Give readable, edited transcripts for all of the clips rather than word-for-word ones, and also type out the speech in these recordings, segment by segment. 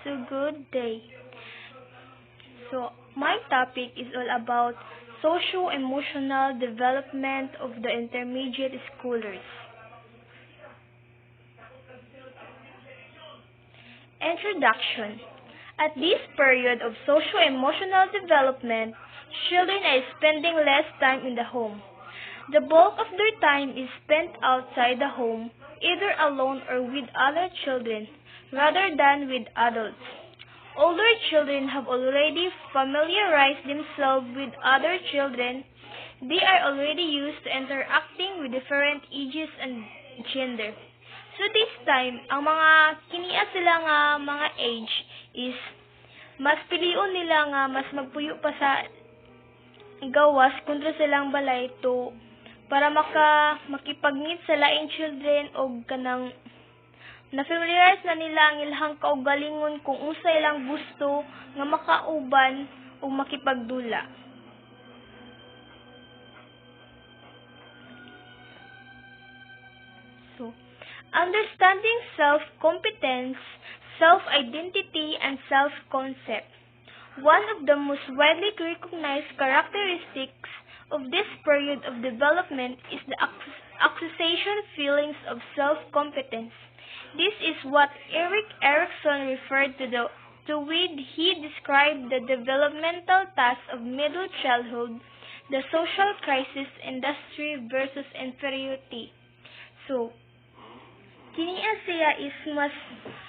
So good day. So my topic is all about socio-emotional development of the intermediate schoolers. Introduction. At this period of socio-emotional development, children are spending less time in the home. The bulk of their time is spent outside the home, either alone or with other children, rather than with adults. Older children have already familiarized themselves with other children. They are already used to interacting with different ages and gender. So this time, ang mga kiniya sila nga mga age is mas pilion nila nga mas magpuyo pa sa gawas kontra silang balay to para makipag-meet sa laing children og kanang na-familiarize na nila ang ilahang kaugalingon kung unsa ilang gusto nga makauban o makipagdula. So, understanding self-competence, self-identity, and self-concept. One of the most widely recognized characteristics of this period of development is the accusation feelings of self-competence. This is what Erik Erikson referred to when he described the developmental task of middle childhood, the social crisis, industry versus inferiority. So, kiniya siya is mas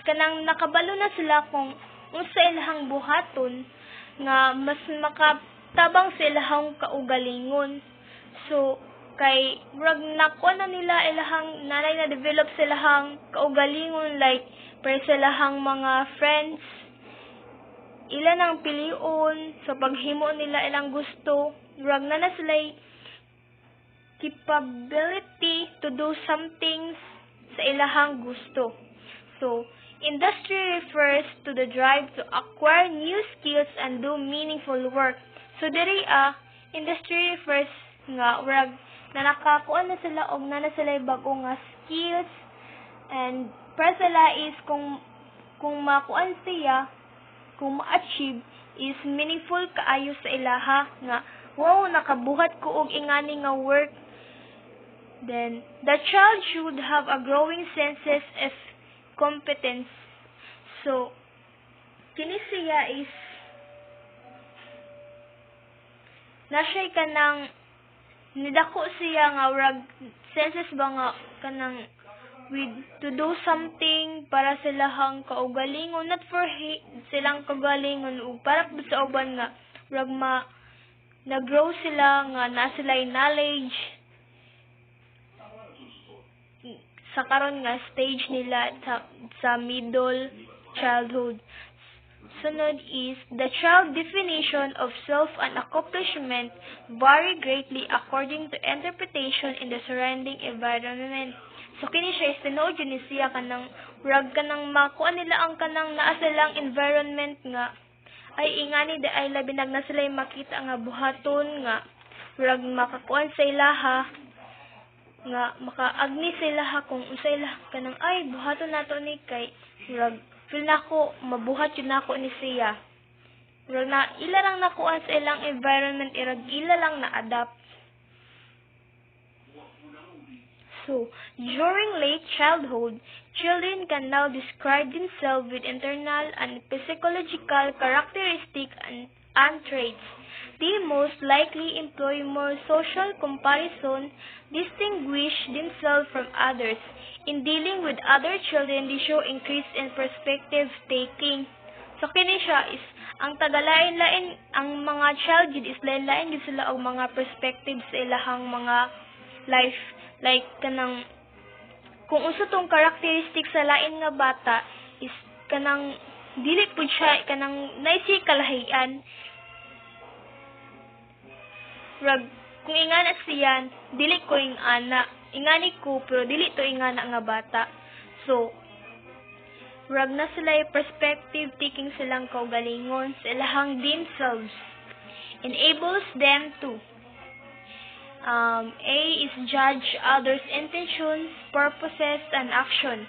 kanang nakabalo na sila kung unsa ilahang buhaton nga mas makatabang sa ilahang kaugalingon. So, kay murag nakuha na nila ilahang nanay na develop sa ilahang kaugalingon like para sa ilahang mga friends ilan ang pilion sa paghimo nila ilang gusto murag na sila capability to do something sa ilahang gusto. So, industry refers to the drive to acquire new skills and do meaningful work. So, diri industry refers nga murag na nakakuha na sila og na sila bago nga skills and para sila is kung makuan siya kung ma-achieve is meaningful kaayo sa ilaha nga wow nakabuhat ko og ingani nga work. Then the child should have a growing sense of competence. So kini siya is nasay kanang nidako siya nga rag senses ba nga kanang with to do something para silahang kaugalingon not for silang kaugalingon ug para sa uban nga rag na-grow sila nga na sila'y knowledge sa karon nga stage nila sa middle childhood. Sunod is, the child definition of self and accomplishment vary greatly according to interpretation in the surrounding environment. So, kini siya is tinuod yun siya kanang rag kanang makuha nila ang kanang naa silang environment nga ay ingani da ay labi na sila makita nga buhaton nga rag makakuan sa ilaha nga makaagni sa ilaha kung unsa ilaha kanang ay buhaton nato ni kay rag feel nako mabuhat yun nako ni siya. Pero na ila lang nakuha sa ilang environment irag ila lang na-adapt. So, during late childhood, children can now describe themselves with internal and psychological characteristics and traits. They most likely employ more social comparison, distinguish themselves from others. In dealing with other children, they show increase in perspective taking. So, kini siya is, ang tagalain-lain, ang mga child yun is lain-lain yun sila og mga perspectives sa ilahang mga life. Like, kanang, kung unsa tong characteristic sa lain nga bata, is kanang, dili po siya, kanang, naisi kalahian. Rag, kung ingana siyan, dili ko ingani ko, pero dili to ingana nga bata. So, rag na sila perspective taking silang kaugalingon sa ilahang themselves. Enables them to A is judge others' intentions, purposes, and action.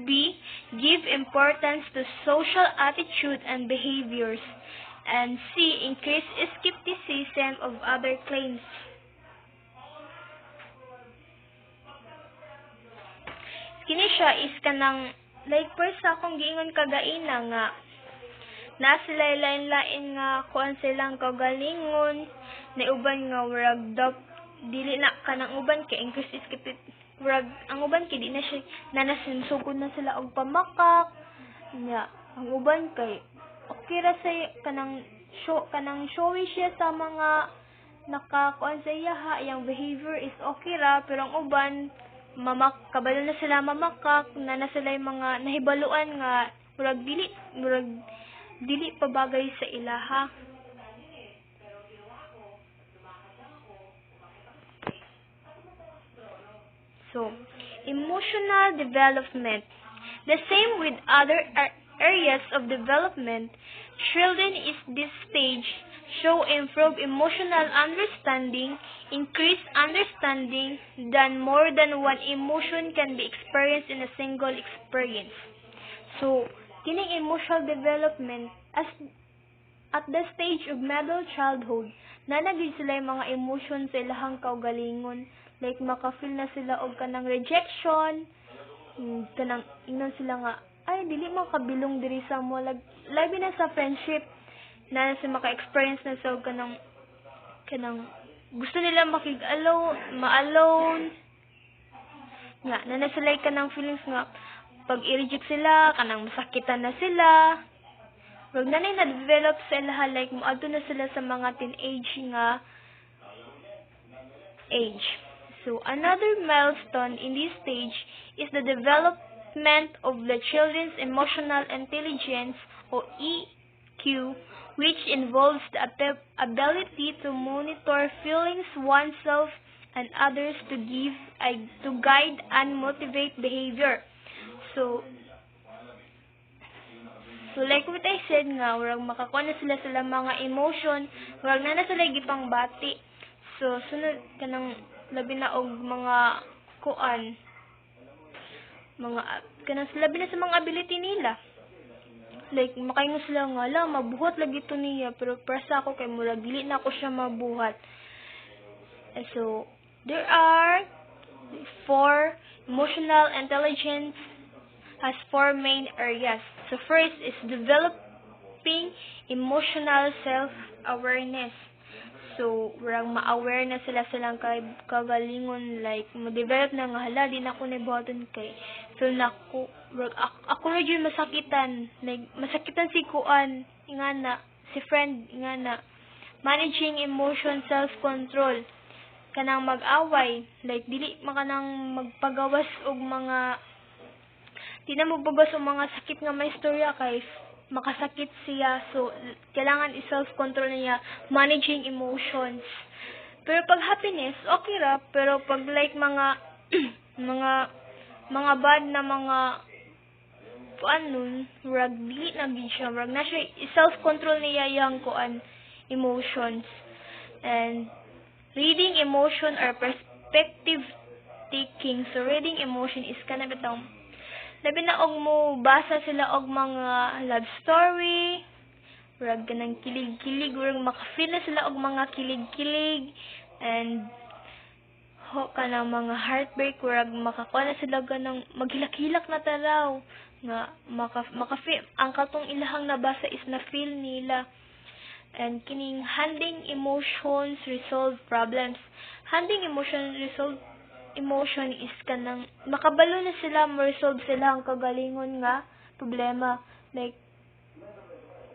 B. Give importance to social attitude and behaviors. And C. Increase skepticism of other claims. Kini siya is kanang like first akong giingon kagaina nga na sila lain-lain nga kuan silang kagalingon na uban nga wurag dili na kanang uban kay increase wurag ang uban kay di na siya nanasinugod na sila og pamakak nya ang uban kay okay ra say kanang showy siya sa mga nakakuan sa iya yang behavior is okay ra pero ang uban kabalo na sila mamakak na sila yung mga nahibaluan nga murag dili pa bagay sa ilaha. So, emotional development. The same with other areas of development, children in this stage show improved emotional understanding, increased understanding than more than one emotion can be experienced in a single experience. So, kining emotional development at the stage of middle childhood, nanagid sila yung mga emotion sa ilahang kaugalingon. Like, makafeel na sila og kanang rejection, kanang ingnon sila nga, ay, dili makabilong diri sa mo. Labi na sa friendship, na sa maka-experience na sa kanang gusto nila ma-alone. Nga, na sila kanang feelings nga, pag i-reject sila, kanang masakitan na sila. Wag na na-develop sila, like, moadto na sila sa mga teenage nga age. So, another milestone in this stage is the development of the children's emotional intelligence, or EQ, which involves the ability to monitor feelings oneself and others to guide and motivate behavior. So like what I said nga, warag makakuha na sila mga emotion, warag na sila gipang bati. So, sunod kanang labi na og mga kuan, kanang labi na sa mga ability nila. Like, makaingon sila nga, mabuhat lagi to niya, pero para sa ako, kay murag dili na ako siya mabuhat. So, there are 4 emotional intelligence has 4 main areas. So, first is developing emotional self-awareness. So, warang ma-aware na sila silang kagalingon, like, ma-develop na nga, hala, di na ako nabuhaton kay. So, ako na dyan masakitan. Like, masakitan si Kuan, ingana, si friend, ingana. Managing emotion, self-control. Kanang mag-away. Like, dili makanang magpagawas og mga, di na magpagawas og mga sakit nga may istorya kay makasakit siya. So, kailangan i-self-control niya, managing emotions. Pero pag happiness, okay ra. Pero pag like mga, mga bad na mga, nun, rag di na siya. Rag na siya, i-self-control niya yung emotions. And, reading emotion or perspective taking. So, reading emotion is kanang bitang, labi na og mo basa sila og mga love story, rag ganang kilig-kilig, rag makafeel na sila og mga kilig-kilig, and kanang mga heartbreak, rag makakuha na sila ganang maghilak-hilak na taraw, nga makafeel, ang katong ilahang nabasa is na feel nila. And kining handling emotions, resolve problems. Handling emotion is kanang makabalo na sila, ma-resolve sila ang kagalingon nga problema. Like,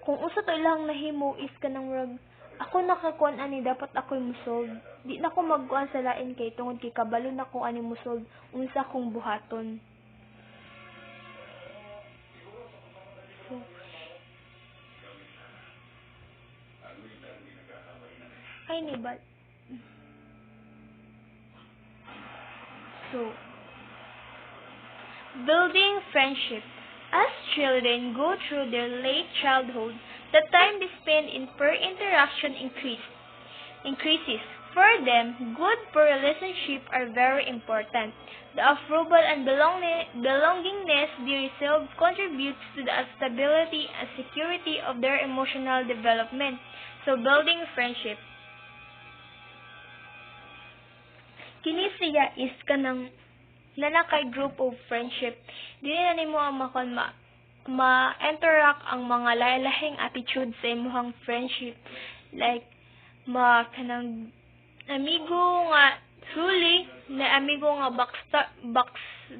kung usa to ilang nahimo is kanang rag, ako nakakuan ani, dapat ako i-solve. Di na ko magkuan sa lain kay tungod kay kabalo na ko ani mo solve unsa kong buhaton. So, ay ni ba? So, building friendship. As children go through their late childhood, the time they spend in per interaction increases. For them, good for relationship are very important. The approval and belongingness they receive contributes to the stability and security of their emotional development. So, building friendship. Kini siya is kanang nanakay group of friendship. Dili na nimo ang ma-interact ang mga lain-lahing attitude sa imong friendship. Like, kanang amigo nga truly na amigo nga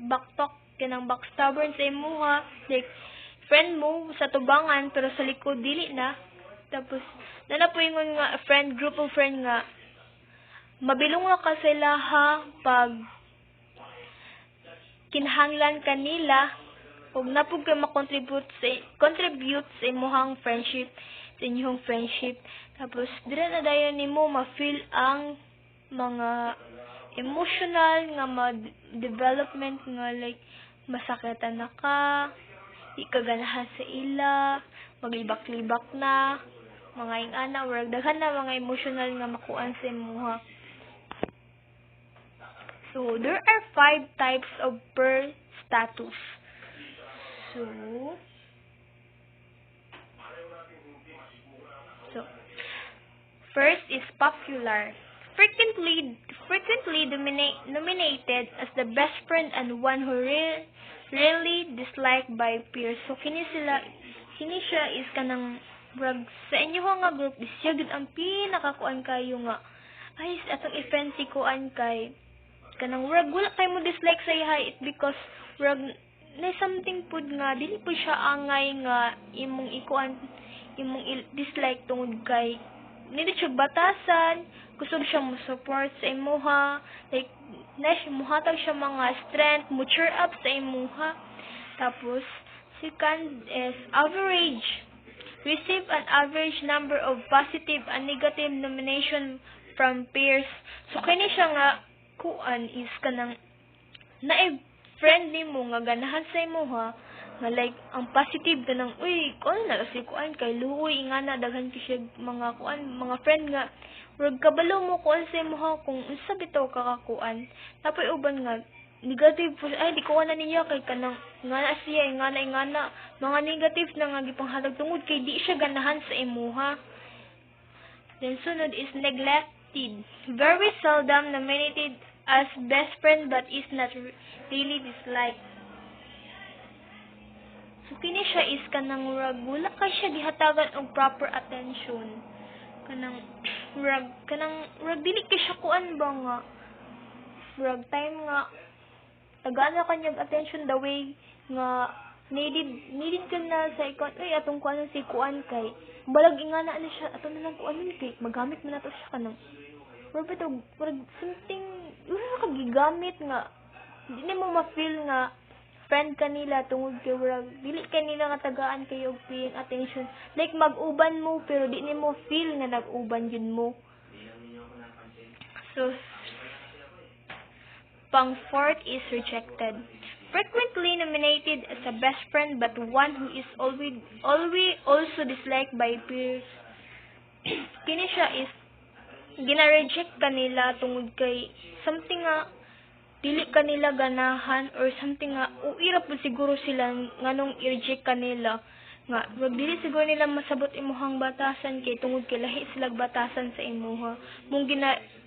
backtalk kanang backstabber sa imuha, like friend mo sa tubangan pero sa likod dili na. Tapos nanapoingon nga group of friend nga mabilong ka sila ha pag kinahanglan kanila ug napug kay makontribute sa imuhang friendship, sa inyong friendship. Tapos dira na dayon nimo ma-feel ang mga emotional nga development nga like masakitan na ka, di ka ganahan sa ila, maglibak-libak na, mga ingana, warag daghan na mga emotional nga makuan sa imuha. So, there are 5 types of per status. So, first is popular. Frequently nominated as the best friend and one who really disliked by peers. So, kini siya is kanang sa inyo nga group is siya gud ang pinakakuan kayo nga ay atong event si kuan kay kanang wala kay mo dislike sa iya it because na something pud nga dili pud siya angay nga imong dislike tungod kay nila siya batasan, gusto siya mo support sa imuha, like muhatag siya mga strength, mo cheer up sa imuha. Tapos second is average. Receive an average number of positive and negative nomination from peers. So kini siya nga kuan is kanang friend nimo nga ganahan sa imuha nga like ang positive kanang uy kuan na si kuan kay luoy ingana daghan siya mga kuan mga friend nga wag kabalo mo kuan sa imuha kung unsa bitaw ka kakuan. Tapos uban nga negative ay di ko na niya kay kanang nga siya ingana mga negative na nga gipanghatag tungod kay di siya ganahan sa imuha. Then sunod is neglected. Very seldom nominated as best friend but is not really disliked. So kini siya is kanang wala ka siya gihatagan og proper attention. Kanang dili ka siya kuan ba nga time nga tagana kanyang attention the way nga needed ka na sa ikon atong kuan si kuan kay balag ingana ni siya ato na lang kuan kay magamit man nato siya kanang something wala ka gigamit nga dili mo ma-feel nga friend kanila tungod kay dili kanila nga tagaan kayo og paying attention like mag-uban mo pero di nimo feel nga nag-uban yun mo. So pang fourth is rejected. Frequently nominated as a best friend but one who is always also disliked by peers. Kini siya is gina-reject kanila tungod kay something nga dili kanila ganahan or something nga uira po siguro sila nganong i-reject kanila nga wag dili siguro nila masabot imuhang batasan kay tungod kay lahi sila batasan sa imuha mong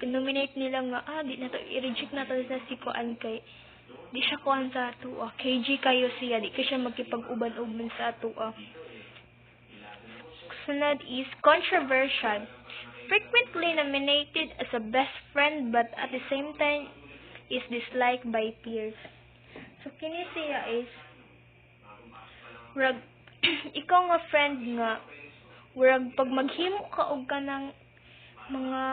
nominate nila nga di na to i-reject na to sa si kuan kay di siya kuan sa atua KG kayo siya di ka siya magkipag-uban-uban sa atua. Sunod is controversial. Frequently nominated as a best friend but at the same time is disliked by peers. So kini siya is ikaw nga friend nga pag maghimo ka og kanang mga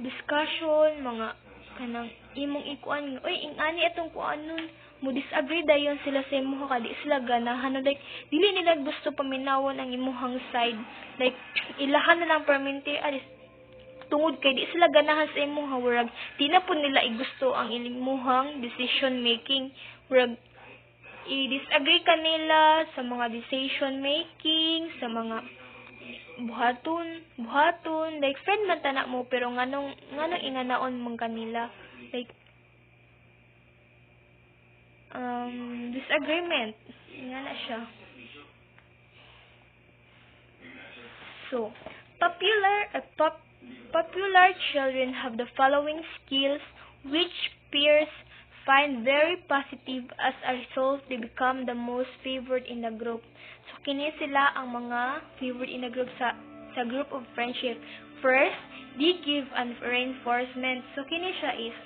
discussion, mga kanang imong ikuan nga ingani atong kuanon mo disagree dayon sila sa imong kadi sila ganahan like dili nila gusto paminawon ang imong side like ilahan na lang permente tungod kay di sila ganahan sa imong warag di na po nila igusto ang imuhang decision making warag i-disagree kanila sa mga decision making sa mga buhaton, like friend man tana mo pero nganong inganaon man kanila, like disagreement ngana siya. So popular children have the following skills which peers find very positive. As a result, they become the most favored in the group. So, kini sila ang mga favored in the group sa group of friendship. First, they give and reinforcement. So, kini siya is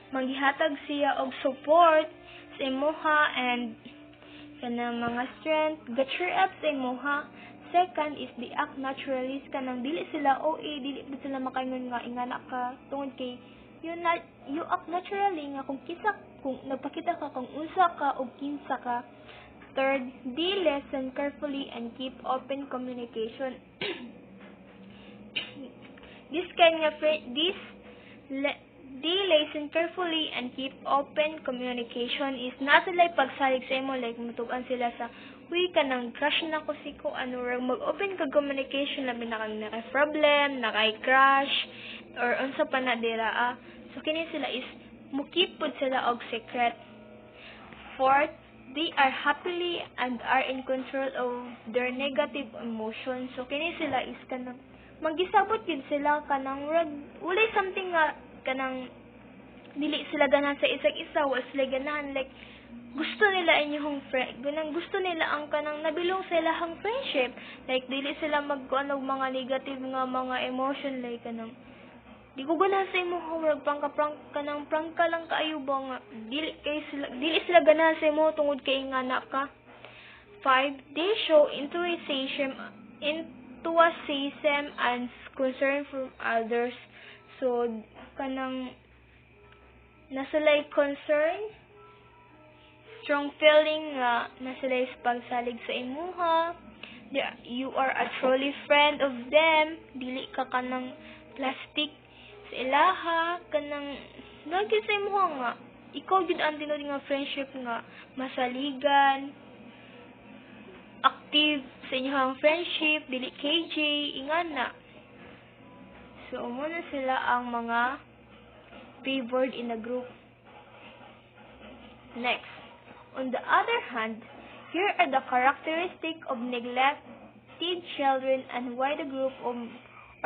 maghihatag siya og support sa imuha and kanang mga strength, cheer up sa imuha. Second is they act naturally, kanang dili sila OA, dili sila makaingon nga ingana ka tungod kay you act naturally nga kung nagpakita ka kung unsa ka o kinsa ka. Third, they listen carefully and keep open communication. They listen carefully and keep open communication is not like pagsalig sa imo, like mutugan sila sa uy kanang crush na ko si ko ano ra mag-open ka communication labi na kang problem, crush or unsa pa na dira. So kini sila is mukip pud sila og secret. Fourth, they are happily and are in control of their negative emotions. So kini sila is kanang magisabot yun sila kanang walay something nga kanang dili sila ganahan sa isa wala sila ganahan like gusto nila inyong friend, gusto nila ang kanang nabilong sa ilahang friendship, like dili sila magkuan og mga negative nga mga emotion like kanang di ko ganahan sa imo horror prank ka lang kaayo ba nga dili sila ganahan sa imo tungod kay ingana ka. 5, they show enthusiasm and concern for others. So kanang nasulay concern, strong feeling nga nasulay pagsalig sa imuha. You are a truly friend of them, dili ka kanang plastic sa ilaha, kanang lagi sa imuha nga ikaw gid ang tinuod nga friendship nga masaligan, active sa inyong friendship, dili KJ ingana. So muna sila ang mga favored in the group. Next, on the other hand, here are the characteristics of neglected children and why the group or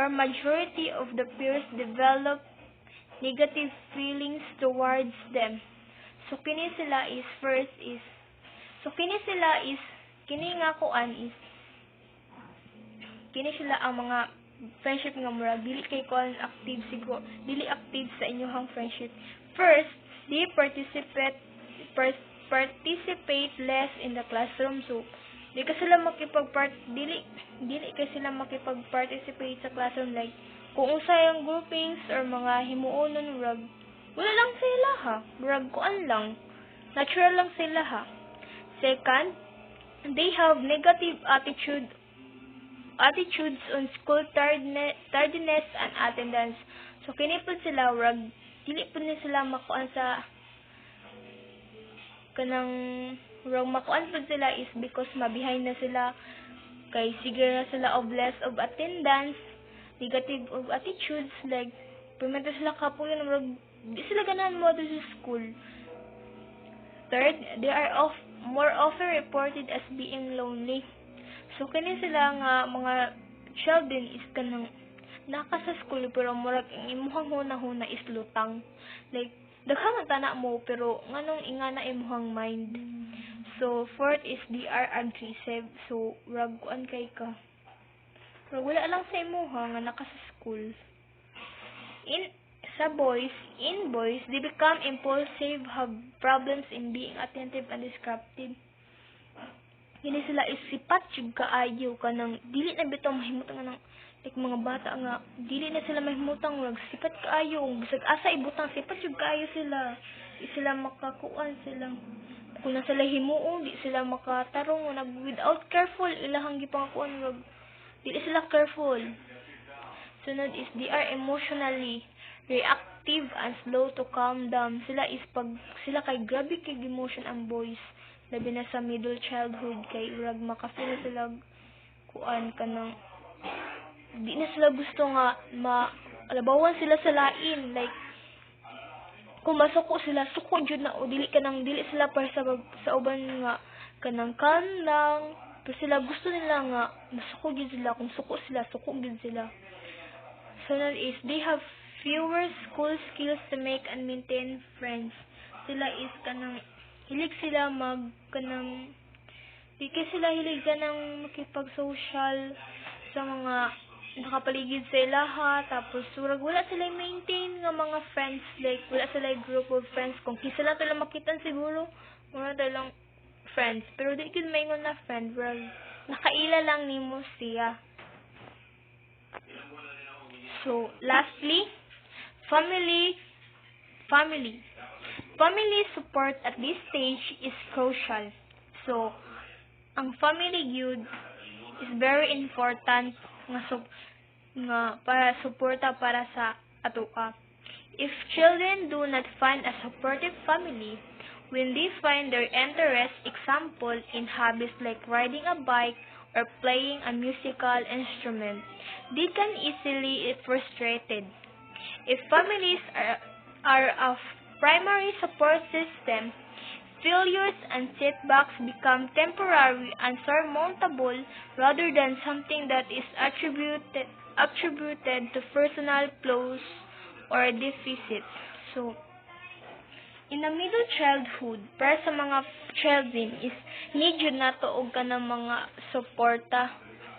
majority of the peers develop negative feelings towards them. So kini sila is kini sila ang mga friendship nga murag dili kay kuan dili active sa inyong friendship. First, they participate less in the classroom. So dili kay sila makipag-participate sa classroom, like kung unsay ang groupings or mga himuonon murag wala lang sila ha, murag kuan lang, natural lang sila ha. Second, they have negative attitudes on school, tardiness and attendance. So kini pud sila dili pud ni sila makuan sa kanang makuan pud sila is because mabihind na sila kay sige na sila of less of attendance, negative of attitudes, like pumenta sila kapuyon di sila ganahan mo sa school. Third, they are more often reported as being lonely. So kini sila nga mga children is kanang naka sa school pero murag ang imuhang hunahuna is lutang, like daghang tana mo pero nganong ingana imuhang mind. So fourth is they are aggressive. So raguan kay ka pero wala lang sa imuha nga naka sa school. In boys, they become impulsive, have problems in being attentive and disruptive. Kini sila is sipat jud kaayo kanang dili na bitaw mahimutang nang like mga bata nga dili na sila mahimutang wag sipat kaayo bisag asa ibutang sipat jud kaayo sila. Di sila makakuan sila kung na sila himuon di sila makatarong without careful ilahang gipangakuan wag dili sila careful. Sunod is they are emotionally reactive and slow to calm down. Sila kay grabe kay emotion ang boys, labi na sa middle childhood kay urag makafeel sila kuan kanang di na sila gusto nga alabawan sila sa lain, like kung masuko sila suko jud na o dili sila para sa uban nga kanang calm lang, pero sila gusto nila nga masuko gyud sila, kung suko gyud sila. So that is they have fewer school skills to make and maintain friends. Sila is kanang hilig sila hilig kanang makipag-social sa mga nakapaligid sa ilaha, tapos surag wala sila maintain nga mga friends, like wala sila group of friends, kung kisa lang tayo makitan siguro wala tayo lang friends, pero di gid maingon na friend, bro, nakaila lang nimo siya. So lastly, family support at this stage is crucial. So ang family gyud is very important nga para suporta para sa atoa. If children do not find a supportive family, when they find their interest, example, in hobbies like riding a bike or playing a musical instrument, they can easily get frustrated. If families are a primary support system, failures and setbacks become temporary and surmountable rather than something that is attributed to personal flaws or deficits. So, in the middle childhood, para sa mga children is need yun na to og kanang mga suporta.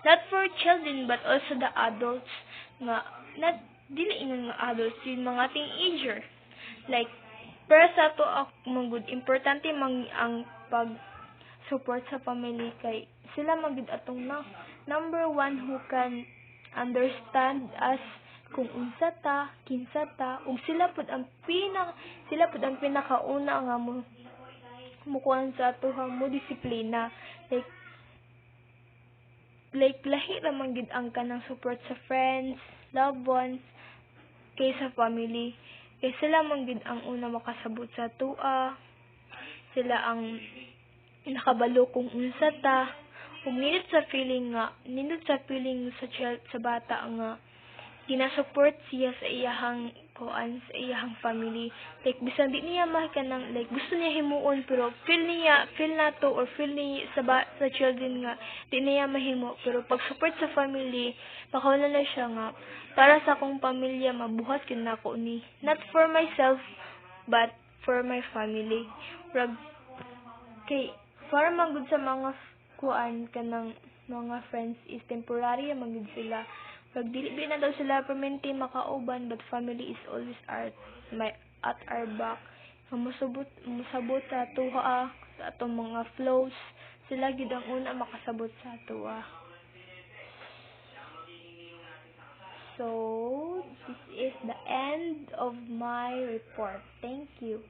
Not for children but also the adults nga not dili ingon nga adults, yung mga teenager. Like para sa to magud importante ang pag-support sa family kay sila magud atong number one who can understand us kung unsa ta, kinsa ta, ug sila pud ang pinakauna nga mukuan sa atoha mo disiplina. Like lahi ra man gid ang kanang support sa friends, loved ones kaysa family. Kaya sila man gid ang una makasabot sa tua, sila ang nakabalo kung unsa ta, ug nindot sa feeling sa bata nga ginasupport siya sa iyahang family. Like bisan di niya makanang like gusto niya himuon pero feel nato or feel ni sa children nga di niya mahimo, pero pag support sa family makauna na siya nga para sa akong pamilya mabuhat kin nako ni, not for myself but for my family. Kay para magud sa mga kanang mga friends is temporary magud sila. Pag dili na daw sila permanente makauban, but family is always at our back. Musabot sa atuha, sa atong mga flows, sila gid ang una makasabot sa atuha. So, this is the end of my report. Thank you.